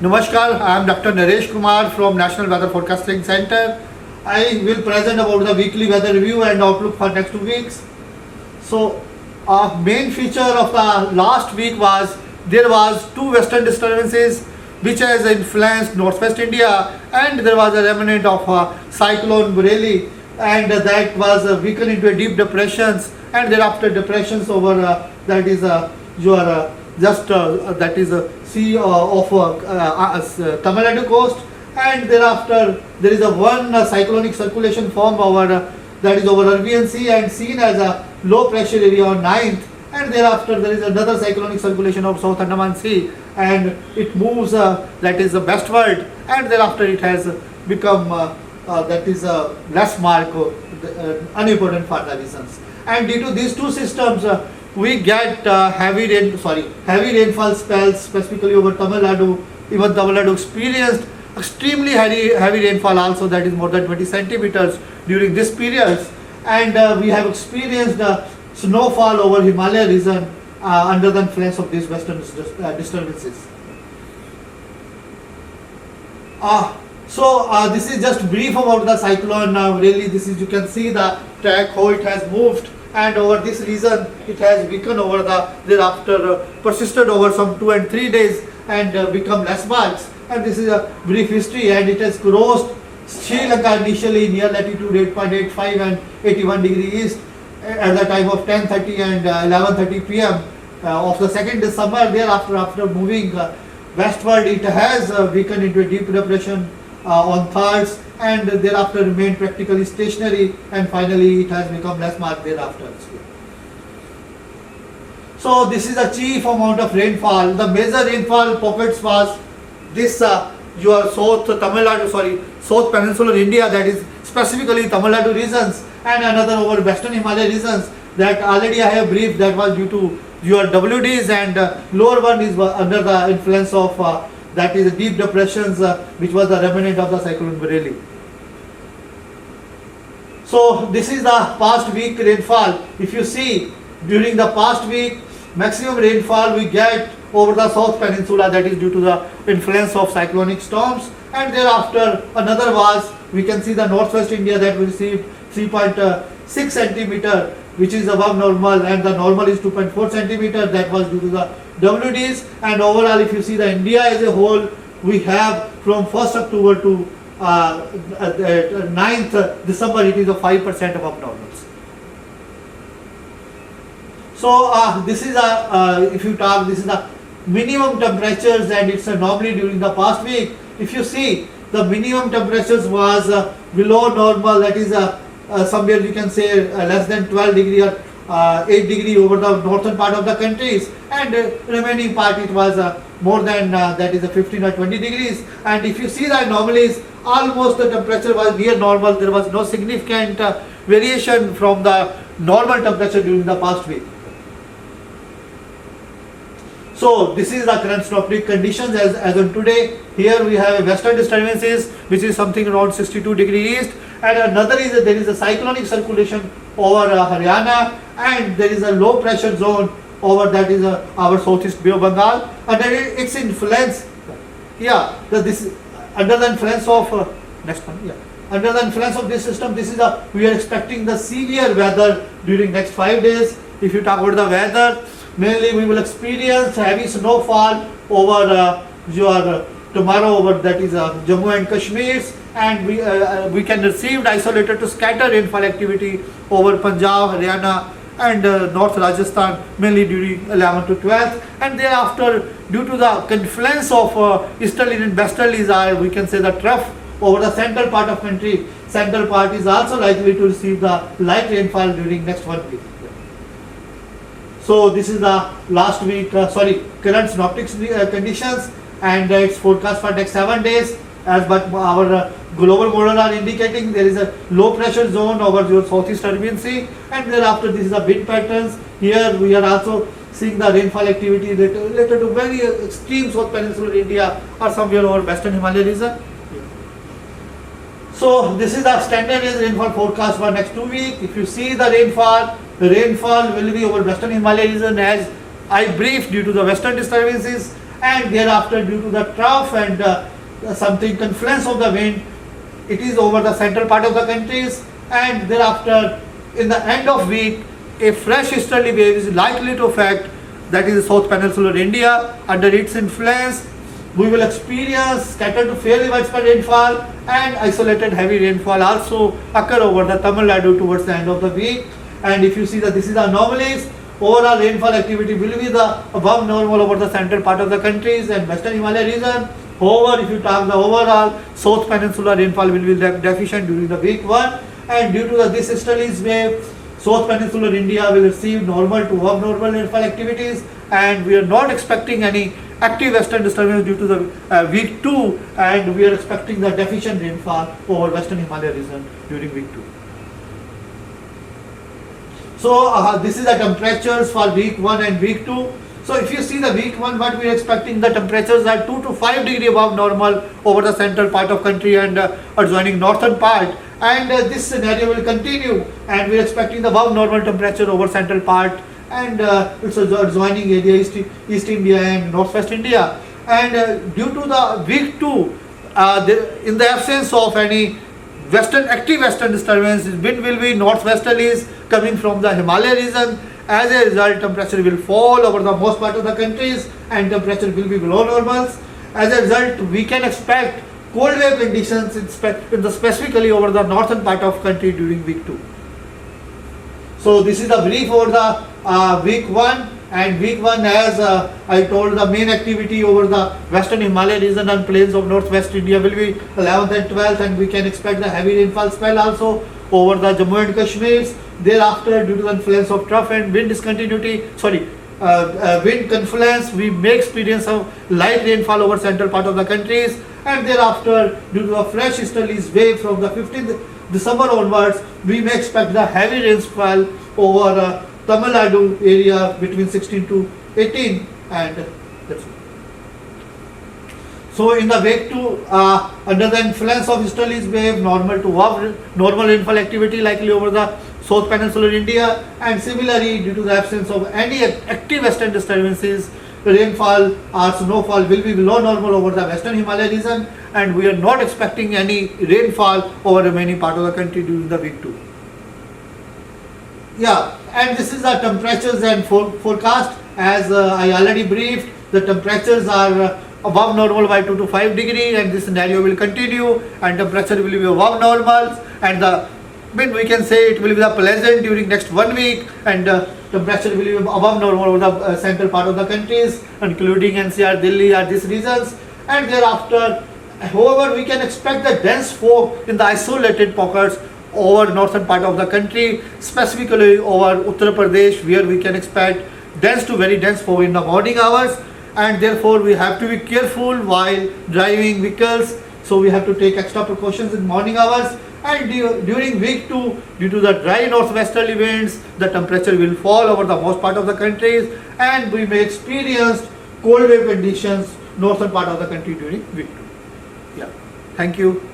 Namaskar, I am Dr. Naresh Kumar from National Weather Forecasting Center. I will present about the weekly weather review and outlook for next 2 weeks. So, main feature of the last week was there was two western disturbances which has influenced northwest India, and there was a remnant of cyclone Bureli, and that was weakened into a deep depressions, and thereafter depressions over that is your just that is sea of Tamil Nadu coast, and thereafter there is a one cyclonic circulation formed over that is over Arabian Sea and seen as a low pressure area on 9th, and thereafter there is another cyclonic circulation of South Andaman Sea, and it moves that is westward, and thereafter it has become that is less mark unimportant for the reasons. And due to these two systems, we get heavy rainfall spells specifically over Tamil Nadu. Even Tamil Nadu experienced extremely heavy rainfall also, that is more than 20 centimeters during this period, and we have experienced snowfall over Himalaya region under the influence of these western disturbances. So this is just brief about the cyclone. Really, this is, you can see the track how it has moved, and over this region it has weakened over the thereafter persisted over some 2 and 3 days and become less marks. And this is a brief history, and it has crossed Sri Lanka initially near latitude 8.85 and 81 degree east at the time of 10:30 and 11:30 p.m. Of the 2nd December. Thereafter, after moving westward, it has weakened into a deep depression on 3rd, and thereafter remained practically stationary, and finally it has become less marked thereafter. So this is the chief amount of rainfall. The major rainfall pockets was this your South Peninsular India, that is specifically Tamil Nadu regions, and another over Western Himalaya regions that already I have briefed, that was due to your WDs, and lower one is under the influence of that is deep depressions which was the remnant of the cyclone Bureli. So this is the past week rainfall. If you see, during the past week, maximum rainfall we get over the South Peninsula, that is due to the influence of cyclonic storms, and thereafter another was, we can see the northwest India that we received 3.6 centimeter, which is above normal, and the normal is 2.4 centimeter, that was due to the WDs. And overall, if you see the India as a whole, we have from 1st October to 9th December, it is a 5% above normals. So this is if you talk, this is the minimum temperatures, and it's normally during the past week. If you see, the minimum temperatures was below normal, that is somewhere you can say less than 12 degree or 8 degree over the northern part of the countries, and remaining part it was more than that is 15 or 20 degrees. And if you see the anomalies, almost the temperature was near normal. There was no significant variation from the normal temperature during the past week. So this is the current synoptic conditions as on today. Here we have a western disturbances which is something around 62 degree east, and another is there is a cyclonic circulation over Haryana, and there is a low pressure zone over that is our southeast Bay of Bengal. Under its influence, this under the influence of next one, under the influence of this system, this is we are expecting the severe weather during next 5 days. If you talk about the weather, mainly we will experience heavy snowfall over your tomorrow over that is Jammu and Kashmir, and we can receive isolated to scatter rainfall activity over Punjab, Haryana, and North Rajasthan, mainly during 11th to 12th, and thereafter due to the confluence of easterly and westerlies, we can say the trough over the central part of country. Central part is also likely to receive the light rainfall during next 1 week. So this is the last week, current synoptic conditions, and its forecast for next 7 days. As but our global model are indicating, there is a low pressure zone over your southeast Arabian Sea, and thereafter this is the wind patterns. Here we are also seeing the rainfall activity related to very extreme South Peninsular India or somewhere over Western Himalaya region. So this is the standard rainfall forecast for next 2 weeks. If you see the rainfall will be over Western Himalaya region as I briefed due to the western disturbances, and thereafter due to the trough and something confluence of the wind, it is over the central part of the countries, and thereafter in the end of week a fresh easterly wave is likely to affect, that is South Peninsular India. Under its influence we will experience scattered to fairly widespread rainfall, and isolated heavy rainfall also occur over the Tamil Nadu towards the end of the week. And if you see that this is the anomalies, overall rainfall activity will be the above normal over the central part of the countries and western Himalaya region. However, if you talk the overall South Peninsular rainfall will be deficient during the week 1, and due to this easterly wave, South Peninsular India will receive normal to above normal rainfall activities, and we are not expecting any active western disturbance due to the week 2, and we are expecting the deficient rainfall over western Himalaya region during week 2. So this is the temperatures for week 1 and week 2. So if you see the week 1, what we are expecting, the temperatures are 2 to 5 degree above normal over the central part of country and adjoining northern part, and this scenario will continue, and we are expecting the above normal temperature over central part and it's adjoining area East India and Northwest India. And due to the week 2, in the absence of any active western disturbance, wind will be northwesterlies coming from the Himalaya region. As a result, temperature will fall over the most part of the countries and temperature will be below normals. As a result, we can expect cold wave conditions specifically over the northern part of country during week 2. So this is the brief over the week 1, and week 1, as I told, the main activity over the western Himalaya region and plains of northwest India will be 11th and 12th, and we can expect the heavy rainfall spell also over the Jammu and Kashmir. Thereafter, due to the influence of trough and wind wind confluence, we may experience a light rainfall over central part of the countries, and thereafter due to a fresh easterly wave from the 15th December onwards, we may expect the heavy rainfall over Tamil Nadu area between 16 to 18, and that's it. So in the week 2, under the influence of easterly wave, normal rainfall activity likely over the South Peninsular India, and similarly due to the absence of any active western disturbances, rainfall or snowfall will be below normal over the western Himalaya region, and we are not expecting any rainfall over the remaining part of the country during the week 2. Yeah, and this is the temperatures and forecast. As I already briefed, the temperatures are above normal by 2 to 5 degree, and this scenario will continue, and temperature will be above normal, and we can say it will be the pleasant during next 1 week, and temperature will be above normal over the central part of the countries, including NCR, Delhi, or these regions. And thereafter, however, we can expect the dense fog in the isolated pockets over northern part of the country, specifically over Uttar Pradesh, where we can expect dense to very dense fog in the morning hours, and therefore we have to be careful while driving vehicles. So we have to take extra precautions in morning hours. And during week 2, due to the dry northwesterly winds, the temperature will fall over the most part of the countries, and we may experience cold wave conditions northern part of the country during week 2. Yeah, thank you.